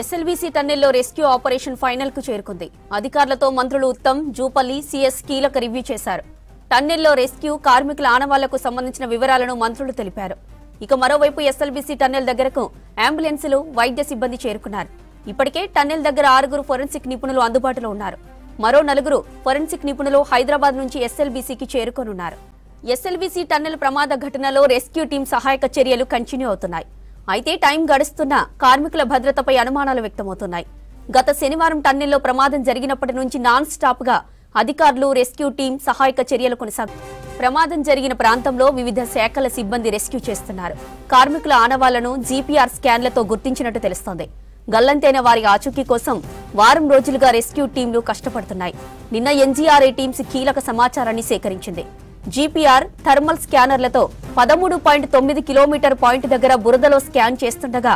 SLBC టన్నెల్లో rescue operation final కు చేరుకుంది. అధికారులతో మంత్రులు ఉత్తమ్, జూపల్లి, సిఎస్ కీలక రివ్యూ చేశారు. టన్నెల్లో రెస్క్యూ కార్మికుల ఆనవాళ్లకు సంబంధించిన వివరాలను మంత్రులు తెలిపారు. ఇక మరోవైపు ఎస్ఎల్బీసీ టన్నెల్ దగ్గరకు అంబులెన్సులు, వైద్య సిబ్బంది చేరుకున్నారు. ఇప్పటికే టన్నెల్ దగ్గర 6 ఫోరెన్సిక్ నిపుణులు అందుబాటులో ఉన్నారు. మరో 4 ఫోరెన్సిక్ నిపుణులు హైదరాబాద్ నుంచి ఎస్ఎల్బీసీకి చేరుకోనున్నారు. ఎస్ఎల్బీసీ టన్నెల్ ప్రమాద ఘటనలో రెస్క్యూ టీం సహాయక చర్యలు కంటిన్యూ అవుతున్నాయి. అయితే టైం గడుస్తున్నా కార్మికుల భద్రతపై అనుమానాలు వ్యక్తమవుతున్నాయి. గత శనివారం టన్నెల్లో ప్రమాదం జరిగినప్పటి నుంచి నాన్ స్టాప్ గా అధికారులు, రెస్క్యూ టీం సహాయక చర్యలు కొనసాగుతున్నాయి. ప్రమాదం జరిగిన ప్రాంతంలో వివిధ శాఖల సిబ్బంది రెస్క్యూ చేస్తున్నారు. కార్మికుల ఆనవాళ్లను జీపీఆర్ స్కాన్లతో గుర్తించినట్టు తెలుస్తోంది. గల్లంతైన వారి ఆచూకీ కోసం వారం రోజులుగా రెస్క్యూ టీంలు కష్టపడుతున్నాయి. నిన్న ఎన్జీఆర్ఏ టీమ్స్ కీలక సమాచారాన్ని సేకరించింది. జీపీఆర్ థర్మల్ స్కానర్లతో 13.9 కిలోమీటర్ పాయింట్ దగ్గర బురదలో స్కాన్ చేస్తుండగా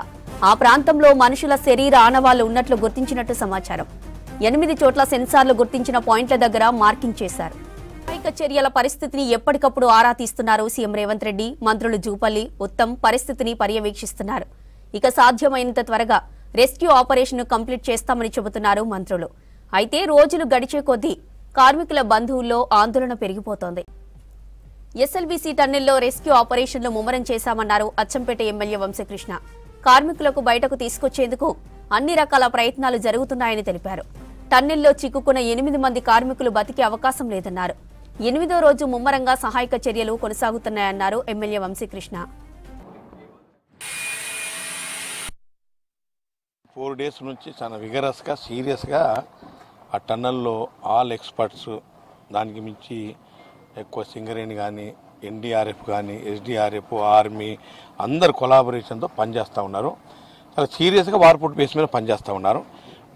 ఆ ప్రాంతంలో మనుషుల శరీర ఆనవాళ్లు ఉన్నట్లు గుర్తించినట్టు సమాచారం. 8 చోట్ల సెన్సార్లు గుర్తించిన పాయింట్ల దగ్గర మార్కింగ్ చేశారు. సహాయక చర్యల పరిస్థితిని ఎప్పటికప్పుడు ఆరా తీస్తున్నారు సీఎం రేవంత్ రెడ్డి. మంత్రులు జూపల్లి, ఉత్తమ్ పరిస్థితిని పర్యవేక్షిస్తున్నారు. ఇక సాధ్యమైనంత త్వరగా రెస్క్యూ ఆపరేషన్ కంప్లీట్ చేస్తామని చెబుతున్నారు మంత్రులు. అయితే రోజులు గడిచే కొద్దీ కార్మికుల బంధువుల్లో ఆందోళన పెరిగిపోతోంది. ఎస్ఎల్బీసీ టన్నెల్లో రెస్క్యూ ఆపరేషన్లు ముమ్మరం చేశామన్నారు అచ్చంపేట ఎమ్మెల్యే వంశీకృష్ణ. కార్మికులకు బయటకు తీసుకొచ్చేందుకు అన్ని రకాల ప్రయత్నాలు జరుగుతున్నాయని తెలిపారు. టన్నెల్లో చిక్కుకున్న 8 మంది కార్మికులు బతికే అవకాశం లేదన్నారు. 8వ రోజు ముమ్మరంగా సహాయక చర్యలు కొనసాగుతున్నాయన్నారు ఎమ్మెల్యే వంశీకృష్ణ. 4 డేస్ నుంచి చాలా విగరస్గా, సీరియస్గా ఆ టన్నెల్లో ఆల్ ఎక్స్పర్ట్స్, దానికి మించి ఎక్కువ సింగరేణి కానీ, ఎన్డీఆర్ఎఫ్ కానీ, ఎస్డీఆర్ఎఫ్, ఆర్మీ అందరు కొలాబరేషన్తో పనిచేస్తూ ఉన్నారు. చాలా సీరియస్గా వార్పుట్ బేస్ మీద పనిచేస్తూ ఉన్నారు.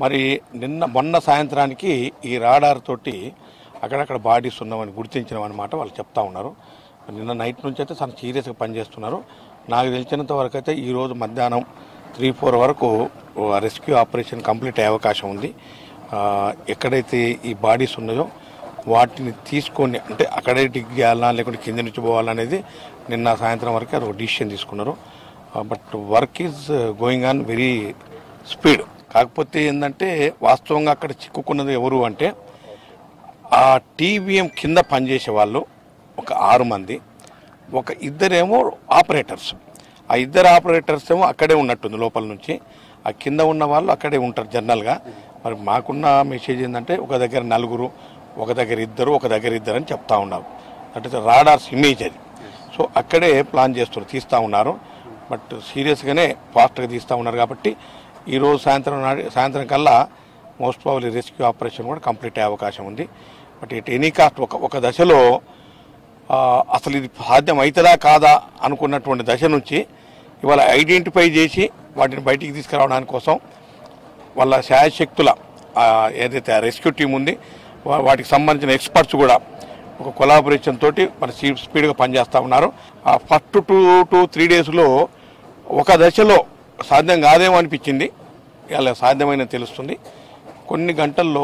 మరి మొన్న సాయంత్రానికి ఈ రాడార్ తోటి అక్కడక్కడ బాడీస్ ఉన్నామని గుర్తించినామన్నమాట వాళ్ళు చెప్తా ఉన్నారు. నిన్న నైట్ నుంచి అయితే చాలా సీరియస్గా పనిచేస్తున్నారు. నాకు తెలిసినంత వరకు అయితే ఈరోజు మధ్యాహ్నం 3-4 వరకు రెస్క్యూ ఆపరేషన్ కంప్లీట్ అయ్యే అవకాశం ఉంది. ఎక్కడైతే ఈ బాడీస్ ఉన్నాయో వాటిని తీసుకొని, అంటే అక్కడే డిగ్ చేయాలన్నా లేకుంటే కింద నుంచి పోవాలనేది నిన్న సాయంత్రం వరకు అది ఒక డిసిషన్ తీసుకున్నారు. But work is going on very speed. కాకపోతే ఏంటంటే వాస్తవంగా అక్కడ చిక్కుకున్నది ఎవరు అంటే ఆ టీవీఎం కింద పనిచేసే వాళ్ళు ఒక 6 మంది, ఒక 2 ఆపరేటర్స్. ఆ 2 ఆపరేటర్స్ ఏమో అక్కడే ఉన్నట్టుంది లోపల నుంచి. ఆ కింద ఉన్న వాళ్ళు అక్కడే ఉంటారు జనరల్గా. మరి మాకున్న మెసేజ్ ఏంటంటే ఒక దగ్గర 4, ఒక దగ్గర 2, ఒక దగ్గర 2 అని చెప్తా ఉన్నారు. అంటే రాడార్స్ ఇమేజ్ అది. సో అక్కడే ప్లాన్ చేస్తారు, తీస్తూ ఉన్నారు. బట్ సీరియస్గానే ఫాస్ట్గా తీస్తూ ఉన్నారు. కాబట్టి ఈరోజు సాయంత్రం కల్లా మోస్ట్ ప్రాబబ్లీ రెస్క్యూ ఆపరేషన్ కూడా కంప్లీట్ అయ్యే అవకాశం ఉంది. బట్ ఇట్ ఎనీ కాస్ట్ ఒక దశలో అసలు ఇది సాధ్యం అవుతుందా కాదా అనుకున్నటువంటి దశ నుంచి ఇవాళ ఐడెంటిఫై చేసి వాటిని బయటికి తీసుకురావడానికి కోసం వాళ్ళ శాయశక్తుల ఏదైతే రెస్క్యూ టీం ఉంది వాటికి సంబంధించిన ఎక్స్పర్ట్స్ కూడా ఒక కొలాబరేషన్ తోటి మరి స్పీడ్గా పనిచేస్తూ ఉన్నారు. ఆ ఫస్ట్ 2-3 డేస్లో ఒక దశలో సాధ్యం కాదేమో అనిపించింది. ఇలా సాధ్యమైన తెలుస్తుంది. కొన్ని గంటల్లో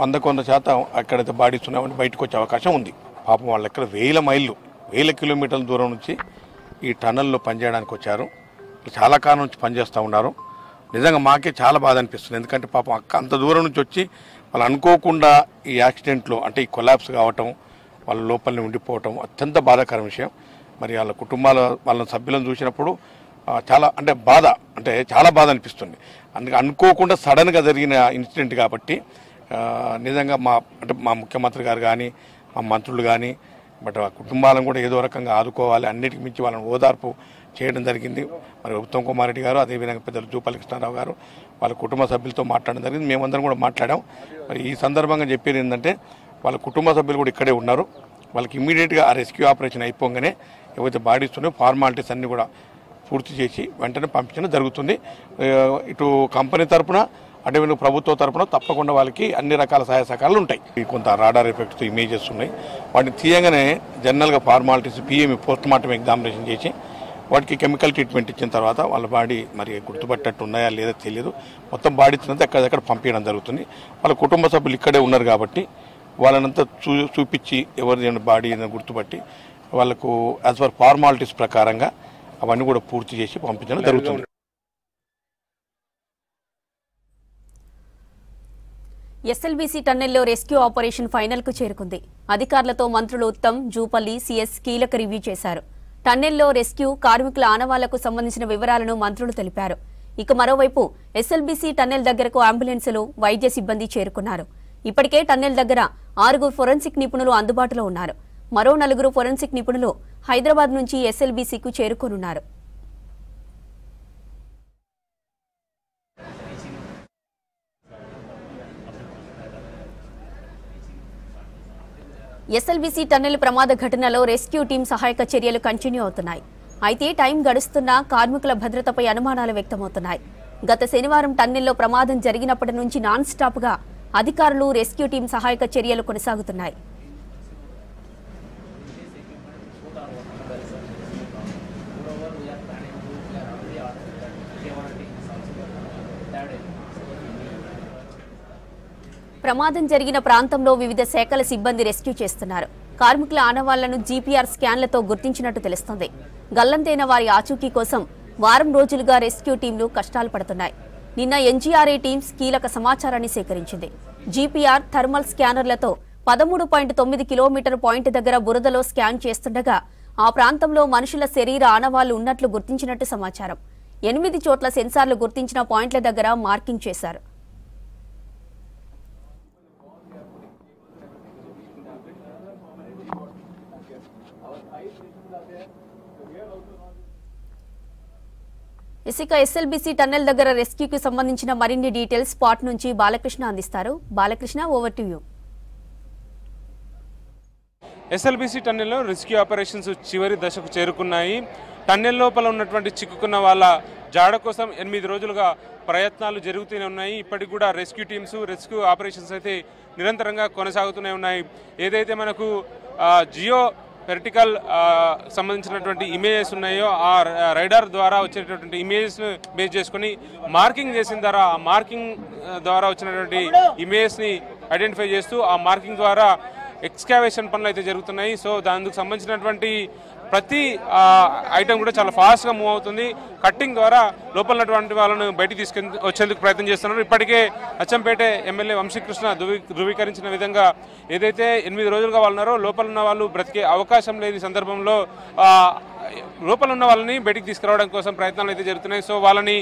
100% ఎక్కడైతే బాడీస్ ఉన్నాయని బయటకు వచ్చే అవకాశం ఉంది. పాపం వాళ్ళు ఎక్కడ 1000 కిలోమీటర్ల దూరం నుంచి ఈ టన్నెల్లో పనిచేయడానికి వచ్చారు. చాలా కాలం నుంచి పనిచేస్తూ ఉన్నారు. నిజంగా మాకే చాలా బాధ అనిపిస్తుంది. ఎందుకంటే పాపం అంత దూరం నుంచి వచ్చి వాళ్ళు అనుకోకుండా ఈ యాక్సిడెంట్లో, అంటే ఈ కొలాప్స్ కావటం, వాళ్ళ లోపలనే ఉండిపోవటం అత్యంత బాధాకర విషయం. మరి వాళ్ళ వాళ్ళ సభ్యులను చూసినప్పుడు చాలా బాధ అనిపిస్తుంది. అందుకే అనుకోకుండా సడన్గా జరిగిన ఇన్సిడెంట్ కాబట్టి నిజంగా మా ముఖ్యమంత్రి గారు కానీ, మా మంత్రులు కానీ, బట్ ఆ కుటుంబాలను కూడా ఏదో రకంగా ఆదుకోవాలి, అన్నిటికి మించి వాళ్ళని ఓదార్పు చేయడం జరిగింది. మరి ఉత్తమ్ కుమార్ రెడ్డి గారు, అదేవిధంగా పెద్దలు జూపల్లి కృష్ణారావు గారు వాళ్ళ కుటుంబ సభ్యులతో మాట్లాడడం జరిగింది. మేమందరం కూడా మాట్లాడాం. మరి ఈ సందర్భంగా చెప్పేది ఏంటంటే వాళ్ళ కుటుంబ సభ్యులు కూడా ఇక్కడే ఉన్నారు. వాళ్ళకి ఇమ్మీడియట్గా ఆ రెస్క్యూ ఆపరేషన్ అయిపోగానే ఏవైతే బాడీస్ ఉన్నాయో ఫార్మాలిటీస్ అన్నీ కూడా పూర్తి చేసి వెంటనే పంపించడం జరుగుతుంది. ఇటు కంపెనీ తరఫున, అదేవిధంగా ప్రభుత్వ తరఫున తప్పకుండా వాళ్ళకి అన్ని రకాల సహాయ సహకారాలు ఉంటాయి. కొంత రాడార్ ఎఫెక్ట్స్ ఇమేజెస్ ఉన్నాయి. వాటిని తీయగానే జనరల్గా formalities PME post mortem examination చేసి వాటికి కెమికల్ ట్రీట్మెంట్ ఇచ్చిన తర్వాత వాళ్ళ బాడీ మరి గుర్తుపట్టేట్టు ఉన్నాయా లేదా తెలియదు. మొత్తం బాడీ ఇచ్చినంత ఎక్కడెక్కడ పంపించడం జరుగుతుంది. వాళ్ళ కుటుంబ సభ్యులు ఇక్కడే ఉన్నారు కాబట్టి వాళ్ళనంతా చూపించి ఎవరిదైనా బాడీ గుర్తుపట్టి వాళ్ళకు యాజ్ పర్ ఫార్మాలిటీస్ ప్రకారంగా అవన్నీ కూడా పూర్తి చేసి పంపించడం జరుగుతుంది. ఎస్ఎల్బీసీ టన్నెల్లో రెస్క్యూ ఆపరేషన్ ఫైనల్ కు చేరుకుంది. అధికారులతో మంత్రులు ఉత్తమ్, జూపల్లి, సిఎస్ కీలక రివ్యూ చేశారు. టన్నెల్లో రెస్క్యూ కార్మికుల ఆనవాళ్లకు సంబంధించిన వివరాలను మంత్రులు తెలిపారు. ఇక మరోవైపు ఎస్ఎల్బీసీ టన్నెల్ దగ్గరకు అంబులెన్సులు, వైద్య సిబ్బంది చేరుకున్నారు. ఇప్పటికే టన్నెల్ దగ్గర 6 ఫోరెన్సిక్ నిపుణులు అందుబాటులో ఉన్నారు. మరో 4 ఫోరెన్సిక్ నిపుణులు హైదరాబాద్ నుంచి ఎస్ఎల్బీసీకు చేరుకోనున్నారు. ఎస్ఎల్బీసీ టన్నెల్ ప్రమాద ఘటనలో రెస్క్యూ టీం సహాయక చర్యలు కంటిన్యూ అవుతున్నాయి. అయితే టైం గడుస్తున్నా కార్మికుల భద్రతపై అనుమానాలు వ్యక్తమవుతున్నాయి. గత శనివారం టన్నెల్లో ప్రమాదం జరిగినప్పటి నుంచి నాన్ స్టాప్ గా అధికారులు, రెస్క్యూ టీం సహాయక చర్యలు కొనసాగుతున్నాయి. ప్రమాదం జరిగిన ప్రాంతంలో వివిధ శాఖల సిబ్బంది రెస్క్యూ చేస్తున్నారు. కార్మికుల ఆనవాళ్లను జీపీఆర్ స్కాన్లతో గుర్తించినట్టు తెలుస్తోంది. గల్లంతైన వారి ఆచూకీ కోసం వారం రోజులుగా రెస్క్యూ టీంలు కష్టాలు పడుతున్నాయి. నిన్న ఎన్జీఆర్ఏ టీమ్స్ కీలక సమాచారాన్ని సేకరించింది. జీపీఆర్ థర్మల్ స్కానర్లతో 13.9 కిలోమీటర్ పాయింట్ దగ్గర బురదలో స్కాన్ చేస్తుండగా ఆ ప్రాంతంలో మనుషుల శరీర ఆనవాళ్లు ఉన్నట్లు గుర్తించినట్టు సమాచారం. 8 చోట్ల సెన్సార్లు గుర్తించిన పాయింట్ల దగ్గర మార్కింగ్ చేశారు. ఇక ఎస్ఎల్బీసీ టన్నెల్ దగ్గర రెస్క్యూకి సంబంధించిన మరిన్ని డీటెయిల్స్ స్పాట్ నుంచి బాలకృష్ణ అందిస్తారు. Balakrishna, over to you. SLBC టన్నెల్లో రెస్క్యూ ఆపరేషన్స్ చివరి దశకు చేరుకున్నాయి. టన్నెల్ లోపల ఉన్నటువంటి చిక్కుకున్న వాళ్ళ జాడ కోసం 8 రోజులుగా ప్రయత్నాలు జరుగుతూనే ఉన్నాయి. ఇప్పటికి కూడా రెస్క్యూ టీమ్స్, రెస్క్యూ ఆపరేషన్స్ అయితే నిరంతరంగా కొనసాగుతూనే ఉన్నాయి. ఏదైతే మనకు జియో వెర్టికల్ సంబంధించినటువంటి ఇమేజెస్ ఉన్నాయో ఆ రైడార్ ద్వారా వచ్చేటటువంటి ఇమేజెస్ను బేస్ చేసుకుని మార్కింగ్ చేసిన ద్వారా ఆ మార్కింగ్ ద్వారా వచ్చినటువంటి ఇమేజెస్ని ఐడెంటిఫై చేస్తూ ఆ మార్కింగ్ ద్వారా ఎక్స్కావేషన్ పనులు అయితే జరుగుతున్నాయి. సో దానికి సంబంధించినటువంటి ప్రతి ఐటమ్ కూడా చాలా ఫాస్ట్గా మూవ్ అవుతుంది. కట్టింగ్ ద్వారా లోపల ఉన్నటువంటి వాళ్ళను బయటికి తీసుకొని వచ్చేందుకు ప్రయత్నం చేస్తున్నారు. ఇప్పటికే అచ్చంపేట ఎమ్మెల్యే వంశీకృష్ణ ధృవీకరించిన విధంగా ఏదైతే 8 రోజులుగా వాళ్ళు ఉన్నారో లోపల ఉన్న వాళ్ళు బ్రతికే అవకాశం లేని సందర్భంలో లోపల ఉన్న వాళ్ళని బయటికి తీసుకురావడం కోసం ప్రయత్నాలు అయితే జరుగుతున్నాయి. సో వాళ్ళని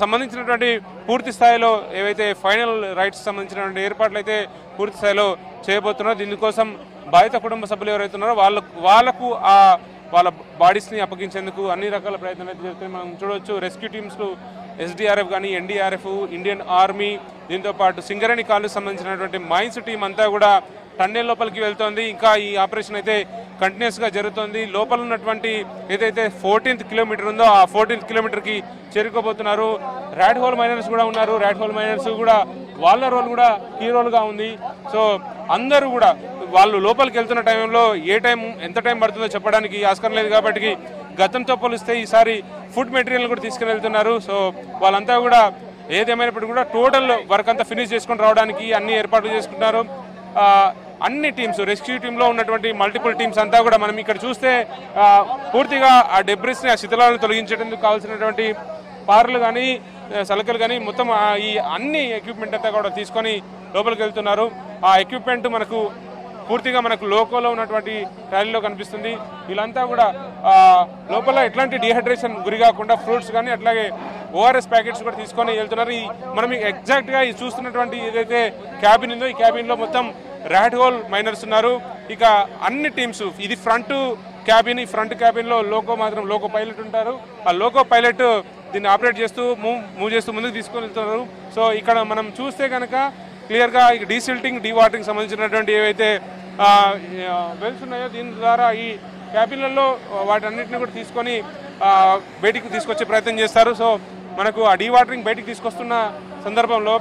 సంబంధించినటువంటి పూర్తి స్థాయిలో ఏవైతే ఫైనల్ రైట్స్ సంబంధించినటువంటి ఏర్పాట్లు అయితే పూర్తి స్థాయిలో చేయబోతున్నారో దీనికోసం బాధిత కుటుంబ సభ్యులు ఎవరైతే ఉన్నారో వాళ్ళకు వాళ్ళ బాడీస్ని అప్పగించేందుకు అన్ని రకాల ప్రయత్నాలు అయితే జరుగుతున్నాయి. మనం చూడవచ్చు రెస్క్యూ టీమ్స్లు ఎస్డీఆర్ఎఫ్ కానీ, ఎన్డీఆర్ఎఫ్, ఇండియన్ ఆర్మీ, దీంతోపాటు సింగరేణి కాలేజ్ సంబంధించినటువంటి మైన్స్ టీం అంతా కూడా టన్నెల్ లోపలికి వెళ్తోంది. ఇంకా ఈ ఆపరేషన్ అయితే కంటిన్యూస్గా జరుగుతోంది. లోపల ఉన్నటువంటి ఏదైతే 14th కిలోమీటర్ ఉందో ఆ 14th కిలోమీటర్కి చేరుకోబోతున్నారు. ర్యాడ్ హోల్ మైనర్స్ కూడా ఉన్నారు. ర్యాడ్ హోల్ మైనర్స్ కూడా వాళ్ళ రోల్ కూడా కీ రోల్గా ఉంది. సో అందరూ కూడా వాళ్ళు లోపలికి వెళ్తున్న టైంలో ఎంత టైం పడుతుందో చెప్పడానికి ఆస్కారం లేదు కాబట్టి గతంతో పోలిస్తే ఈసారి ఫుడ్ మెటీరియల్ కూడా తీసుకుని వెళ్తున్నారు. సో వాళ్ళంతా కూడా ఏదేమైనప్పటికీ కూడా టోటల్ వర్క్ అంతా ఫినిష్ చేసుకుని రావడానికి అన్ని ఏర్పాట్లు చేసుకుంటున్నారు. అన్ని టీమ్స్, రెస్క్యూ టీంలో ఉన్నటువంటి మల్టిపుల్ టీమ్స్ అంతా కూడా మనం ఇక్కడ చూస్తే పూర్తిగా ఆ డెబ్రిస్ని, ఆ శిథిలాలను తొలగించేందుకు కావాల్సినటువంటి పార్లు కానీ, సలకలు కానీ మొత్తం ఈ అన్ని ఎక్విప్మెంట్ అంతా కూడా తీసుకొని లోపలికి వెళ్తున్నారు. ఆ ఎక్విప్మెంట్ మనకు పూర్తిగా లోకోలో ఉన్నటువంటి ట్రాలీలో కనిపిస్తుంది. వీళ్ళంతా కూడా లోపల ఎట్లాంటి డిహైడ్రేషన్ గురి కాకుండా ఫ్రూట్స్ కానీ అట్లాగే ఓఆర్ఎస్ ప్యాకెట్స్ కూడా తీసుకొని వెళ్తున్నారు. మనం ఎగ్జాక్ట్గా చూస్తున్నటువంటి ఏదైతే క్యాబిన్ ఉందో ఈ క్యాబిన్లో మొత్తం ర్యాడ్ హోల్ మైనర్స్ ఉన్నారు. ఇక అన్ని టీమ్స్, ఇది ఫ్రంట్ క్యాబిన్, ఈ ఫ్రంట్ క్యాబిన్లో లోకో పైలట్ ఉంటారు. ఆ లోకో పైలట్ దీన్ని ఆపరేట్ చేస్తూ మూవ్ చేస్తూ ముందుకు తీసుకొని వెళ్తున్నారు. సో ఇక్కడ మనం చూస్తే కనుక క్లియర్గా డీసిల్టింగ్, డీవాటరింగ్ సంబంధించినటువంటి ఏవైతే వెల్స్ ఉన్నాయో దీని ద్వారా ఈ క్యాబిన్లలో వాటన్నిటిని కూడా తీసుకొని బయటికి తీసుకొచ్చే ప్రయత్నం చేస్తారు. సో మనకు ఆ డీవాటరింగ్ బయటికి తీసుకొస్తున్న సందర్భంలో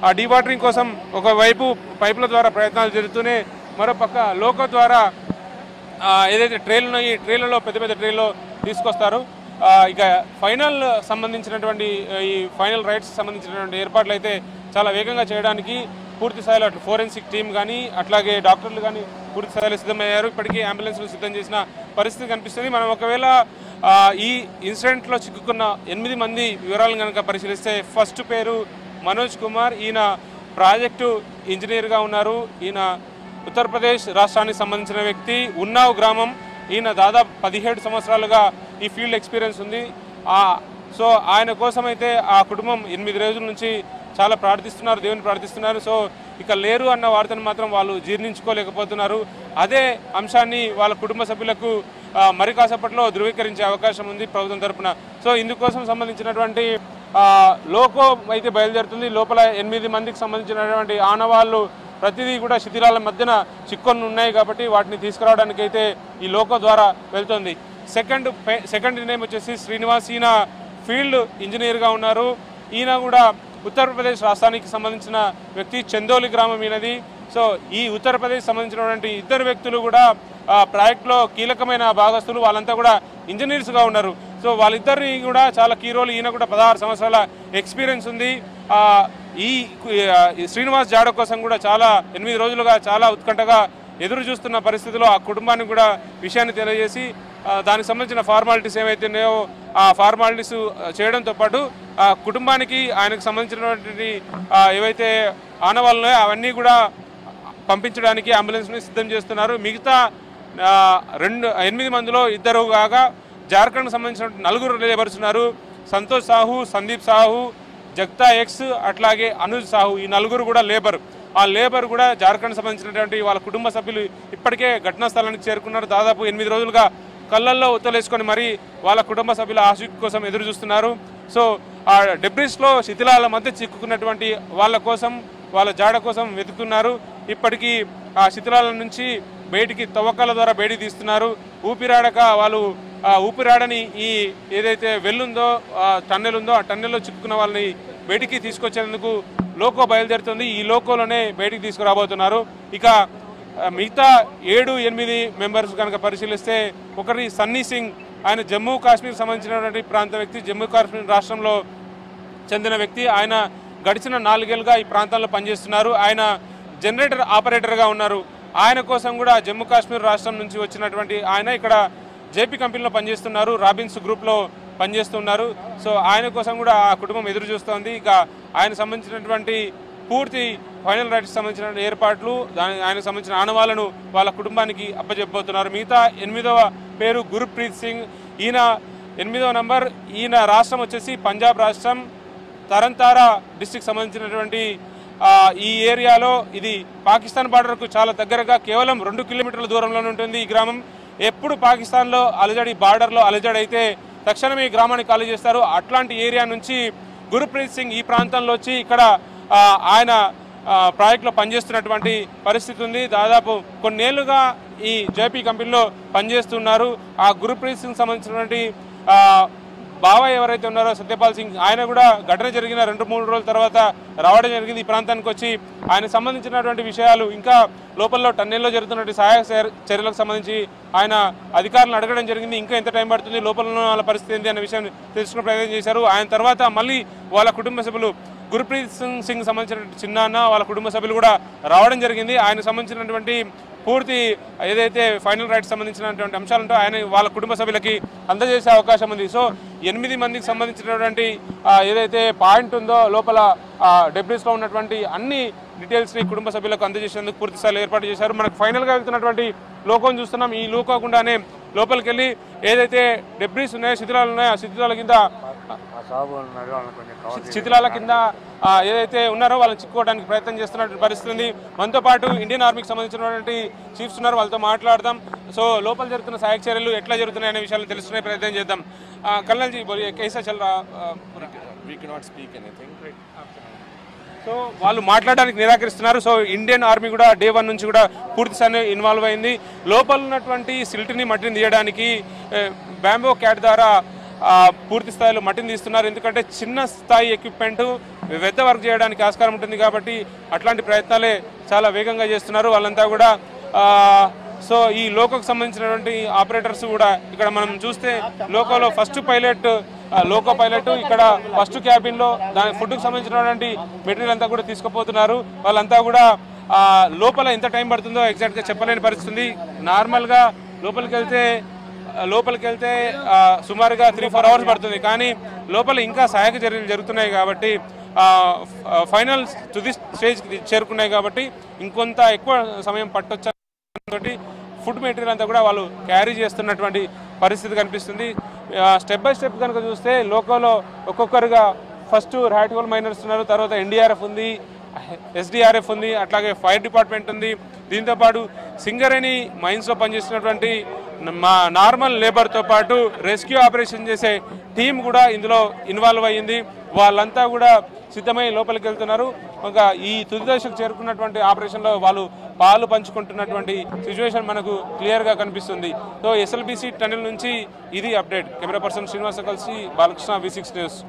ఆ డీవాటరింగ్ కోసం ఒకవైపు పైపుల ద్వారా ప్రయత్నాలు జరుగుతూనే మరోపక్క లోకో ద్వారా ఏదైతే ట్రైలు ఉన్నాయో ఈ ట్రైలలో పెద్ద ట్రైల్లో తీసుకొస్తారు. ఇక ఫైనల్ సంబంధించినటువంటి ఈ ఫైనల్ రైట్స్ సంబంధించినటువంటి ఏర్పాట్లు అయితే చాలా వేగంగా చేయడానికి పూర్తి స్థాయిలో అటు ఫోరెన్సిక్ టీం కానీ అట్లాగే డాక్టర్లు కానీ పూర్తి స్థాయిలో సిద్ధమయ్యారు. ఇప్పటికీ అంబులెన్స్లు సిద్ధం చేసిన పరిస్థితి కనిపిస్తుంది. మనం ఒకవేళ ఈ ఇన్సిడెంట్లో చిక్కుకున్న 8 మంది వివరాలను కనుక పరిశీలిస్తే ఫస్ట్ పేరు మనోజ్ కుమార్, ఈయన ప్రాజెక్టు ఇంజనీర్గా ఉన్నారు. ఈయన ఉత్తరప్రదేశ్ రాష్ట్రానికి సంబంధించిన వ్యక్తి. ఉన్నావ్ గ్రామం. ఈయన దాదాపు 17 సంవత్సరాలుగా ఈ ఫీల్డ్ ఎక్స్పీరియన్స్ ఉంది. సో ఆయన కోసం అయితే ఆ కుటుంబం 8 రోజుల నుంచి చాలా ప్రార్థిస్తున్నారు, దేవుని ప్రార్థిస్తున్నారు. సో ఇక లేరు అన్న వార్తను మాత్రం వాళ్ళు జీర్ణించుకోలేకపోతున్నారు. అదే అంశాన్ని వాళ్ళ కుటుంబ సభ్యులకు మరి కాసేపట్లో ధృవీకరించే అవకాశం ఉంది ప్రభుత్వం తరఫున. సో ఇందుకోసం సంబంధించినటువంటి లోకో అయితే బయలుదేరుతుంది. లోపల 8 మందికి సంబంధించినటువంటి ఆనవాళ్ళు ప్రతిదీ కూడా శిథిలాల మధ్యన చిక్కుకొని ఉన్నాయి కాబట్టి వాటిని తీసుకురావడానికి అయితే ఈ లోకో ద్వారా వెళ్తుంది. సెకండ్ నేమ్ వచ్చేసి శ్రీనివాస్. ఈయన ఫీల్డ్ ఇంజనీర్గా ఉన్నారు. ఈయన కూడా ఉత్తరప్రదేశ్ రాష్ట్రానికి సంబంధించిన వ్యక్తి. చందోలి గ్రామం ఈయనది. సో ఈ ఉత్తరప్రదేశ్ సంబంధించినటువంటి ఇద్దరు వ్యక్తులు కూడా ప్రాజెక్టులో కీలకమైన భాగస్తులు. వాళ్ళంతా కూడా ఇంజనీర్స్గా ఉన్నారు. సో వాళ్ళిద్దరిని కూడా చాలా కీ రోల్. ఈయన కూడా 16 సంవత్సరాల ఎక్స్పీరియన్స్ ఉంది. ఈ శ్రీనివాస్ జాడ కోసం కూడా 8 రోజులుగా చాలా ఉత్కంఠగా ఎదురు చూస్తున్న పరిస్థితిలో ఆ కుటుంబానికి కూడా విషయాన్ని తెలియజేసి దానికి సంబంధించిన ఫార్మాలిటీస్ ఏవైతే ఉన్నాయో ఆ ఫార్మాలిటీస్ చేయడంతో పాటు ఆ కుటుంబానికి ఆయనకు సంబంధించినటువంటి ఏవైతే ఆనవాళ్ళు ఉన్నాయో అవన్నీ కూడా పంపించడానికి అంబులెన్స్ని సిద్ధం చేస్తున్నారు. మిగతా 8 మందిలో 2 కాగా జార్ఖండ్కి సంబంధించిన 4 లేబర్స్ ఉన్నారు. సంతోష్ సాహు, సందీప్ సాహు, జగతా ఎక్స్, అట్లాగే అనుజ్ సాహు. ఈ 4 కూడా లేబర్. ఆ లేబర్ కూడా జార్ఖండ్ సంబంధించినటువంటి వాళ్ళ కుటుంబ సభ్యులు ఇప్పటికే ఘటనా స్థలానికి చేరుకున్నారు. దాదాపు 8 రోజులుగా కళ్ళల్లో ఉత్తలేసుకొని మరి వాళ్ళ కుటుంబ సభ్యుల ఆశీస్సు కోసం ఎదురు చూస్తున్నారు. సో ఆ డెబ్రిస్లో శిథిలాల మధ్య చిక్కుకున్నటువంటి వాళ్ళ కోసం, వాళ్ళ జాడ కోసం వెతుకుతున్నారు. ఇప్పటికీ ఆ శిథిలాల నుంచి బయటికి తవ్వకాల ద్వారా బయటికి తీస్తున్నారు. ఊపిరాడక వాళ్ళు ఊపిరాడని ఈ ఏదైతే వెల్లుందో టన్నెల్ ఉందో ఆ టన్నెల్లో చిక్కుకున్న వాళ్ళని బయటికి తీసుకొచ్చేందుకు లోకో బయలుదేరుతుంది. ఈ లోకోలోనే బయటికి తీసుకురాబోతున్నారు. ఇక మిగతా 7-8 మెంబర్స్ కనుక పరిశీలిస్తే ఒకరి సన్నీ సింగ్. ఆయన జమ్మూ కాశ్మీర్ సంబంధించినటువంటి ప్రాంత వ్యక్తి. జమ్మూ కాశ్మీర్ రాష్ట్రంలో చెందిన వ్యక్తి. ఆయన గడిచిన 4 ఏళ్ళుగా ఈ ప్రాంతాల్లో పనిచేస్తున్నారు. ఆయన జనరేటర్ ఆపరేటర్గా ఉన్నారు. ఆయన కోసం కూడా జమ్మూ కాశ్మీర్ రాష్ట్రం నుంచి వచ్చినటువంటి ఆయన ఇక్కడ జేపీ కంపెనీలో పనిచేస్తున్నారు. రాబిన్స్ గ్రూప్లో పనిచేస్తున్నారు. సో ఆయన కోసం కూడా ఆ కుటుంబం ఎదురు చూస్తోంది. ఇక ఆయన సంబంధించినటువంటి పూర్తి ఫైనల్ రైట్స్ సంబంధించిన ఏర్పాట్లు, ఆయనకు సంబంధించిన ఆనవాళ్లను వాళ్ళ కుటుంబానికి అప్పచెప్పబోతున్నారు. మిగతా 8వ పేరు గుర్ప్రీత్ సింగ్. ఈయన 8వ నంబర్. ఈయన రాష్ట్రం వచ్చేసి పంజాబ్ రాష్ట్రం, తరంతారా డిస్టిక్ సంబంధించినటువంటి ఈ ఏరియాలో. ఇది పాకిస్తాన్ బార్డర్కు చాలా దగ్గరగా కేవలం 2 కిలోమీటర్ల దూరంలో ఉంటుంది ఈ గ్రామం. ఎప్పుడు పాకిస్తాన్లో అలజడి, బార్డర్లో అలజడి అయితే తక్షణమే ఈ గ్రామాన్ని ఖాళీ చేస్తారు. అట్లాంటి ఏరియా నుంచి గుర్ప్రీత్ సింగ్ ఈ ప్రాంతంలో వచ్చి ఇక్కడ ఆయన ప్రాజెక్టులో పనిచేస్తున్నటువంటి పరిస్థితి ఉంది. దాదాపు కొన్నేళ్లుగా ఈ జేపీ కంపెనీలో పనిచేస్తున్నారు. ఆ గుర్ప్రీత్ సింగ్ సంబంధించినటువంటి బావ ఎవరైతే ఉన్నారో సత్యపాల్ సింగ్, ఆయన కూడా ఘటన జరిగిన 2-3 రోజుల తర్వాత రావడం జరిగింది ఈ ప్రాంతానికి వచ్చి. ఆయనకు సంబంధించినటువంటి విషయాలు ఇంకా లోపల్లో టన్నెల్లో జరుగుతున్నటువంటి సహాయక చర్యలకు సంబంధించి ఆయన అధికారులను అడగడం జరిగింది. ఇంకా ఎంత టైం పడుతుంది, లోపల ఉన్న వాళ్ళ పరిస్థితి ఏంటి అనే విషయాన్ని తెలుసుకునే ప్రయత్నం చేశారు. ఆయన తర్వాత మళ్ళీ వాళ్ళ కుటుంబ సభ్యులు గుర్ప్రీత్ సింగ్ సంబంధించిన చిన్నాన్న వాళ్ళ కుటుంబ సభ్యులు కూడా రావడం జరిగింది. ఆయనకు సంబంధించినటువంటి పూర్తి ఏదైతే ఫైనల్ రైట్స్ సంబంధించినటువంటి అంశాలు ఉంటాయో ఆయన వాళ్ళ కుటుంబ సభ్యులకి అందజేసే అవకాశం ఉంది. సో 8 మందికి సంబంధించినటువంటి ఏదైతే పాయింట్ ఉందో లోపల డెబ్రిస్లో ఉన్నటువంటి అన్ని డీటెయిల్స్ని కుటుంబ సభ్యులకు అందజేసేందుకు పూర్తి స్థాయిలో ఏర్పాటు చేశారు. మనకు ఫైనల్గా వెళ్తున్నటువంటి లోకోను చూస్తున్నాం. ఈ లోకో గుండానే లోపలికి వెళ్ళి ఏదైతే డెబ్రిస్ ఉన్నాయో, శిథిలాలు ఉన్నాయో ఆ శిథిలాల కింద ఏదైతే ఉన్నారో వాళ్ళని చిక్కుకోవడానికి ప్రయత్నం చేస్తున్నటువంటి పరిస్థితి ఉంది. మనతో పాటు ఇండియన్ ఆర్మీకి సంబంధించినటువంటి చీఫ్స్ ఉన్నారు, వాళ్ళతో మాట్లాడదాం. సో లోపల జరుగుతున్న సహాయక చర్యలు ఎట్లా జరుగుతున్నాయి అనే విషయాలు తెలుసుకునే ప్రయత్నం చేద్దాం. కల్నల్ జీ బోలియే కైసా చల్ రహా? We cannot speak anything. So వాళ్ళు మాట్లాడడానికి నిరాకరిస్తున్నారు. సో ఇండియన్ ఆర్మీ కూడా డే 1 నుంచి కూడా పూర్తి స్థాయిలో ఇన్వాల్వ్ అయింది. లోపల ఉన్నటువంటి సిల్ట్ని మట్టిని తీయడానికి బ్యాంబో క్యాట్ ద్వారా పూర్తి స్థాయిలో మట్టిని తీస్తున్నారు. ఎందుకంటే చిన్న స్థాయి ఎక్విప్మెంట్ పెద్ద వర్క్ చేయడానికి ఆస్కారం ఉంటుంది కాబట్టి అట్లాంటి ప్రయత్నాలే చాలా వేగంగా చేస్తున్నారు వాళ్ళంతా కూడా. సో ఈ లోకోకు సంబంధించినటువంటి ఆపరేటర్స్ కూడా ఇక్కడ మనం చూస్తే లోకోలో లోకో పైలట్ ఇక్కడ ఫస్ట్ క్యాబిన్లో దాని ఫుడ్కి సంబంధించినటువంటి మెటీరియల్ అంతా కూడా తీసుకుపోతున్నారు. వాళ్ళంతా కూడా లోపల ఎంత టైం పడుతుందో ఎగ్జాక్ట్గా చెప్పలేని పరిస్థితి. నార్మల్గా లోపలికి వెళ్తే సుమారుగా 3-4 అవర్స్ పడుతుంది. కానీ లోపల ఇంకా సహాయక చర్యలు జరుగుతున్నాయి కాబట్టి ఫైనల్ తుది స్టేజ్కి చేరుకున్నాయి కాబట్టి ఇంకొంత ఎక్కువ సమయం పట్టొచ్చు. ఫుడ్ మెటీరియల్ అంతా కూడా వాళ్ళు క్యారీ చేస్తున్నటువంటి పరిస్థితి కనిపిస్తుంది. స్టెప్ బై స్టెప్ కనుక చూస్తే లోకల్లో ఒక్కొక్కరుగా ఫస్ట్ ర్యాట్ హోల్ మైనర్స్ ఉన్నారు, తర్వాత ఎన్డీఆర్ఎఫ్ ఉంది, ఎస్డీఆర్ఎఫ్ ఉంది, అట్లాగే ఫైర్ డిపార్ట్మెంట్ ఉంది. దీంతోపాటు సింగరేణి మైన్స్లో పనిచేస్తున్నటువంటి మా నార్మల్ లేబర్తో పాటు రెస్క్యూ ఆపరేషన్ చేసే టీం కూడా ఇందులో ఇన్వాల్వ్ అయ్యింది. వాళ్ళంతా కూడా సిద్ధమై లోపలికి వెళ్తున్నారు. ఇంకా ఈ తుది దశకు చేరుకున్నటువంటి ఆపరేషన్లో వాళ్ళు పాలు పంచుకుంటున్నటువంటి సిచ్యువేషన్ మనకు క్లియర్గా కనిపిస్తుంది. సో ఎస్ఎల్బీసీ టన్నెల్ నుంచి ఇది అప్డేట్. కెమెరా పర్సన్ శ్రీనివాస కలిసి బాలకృష్ణ, V6 న్యూస్.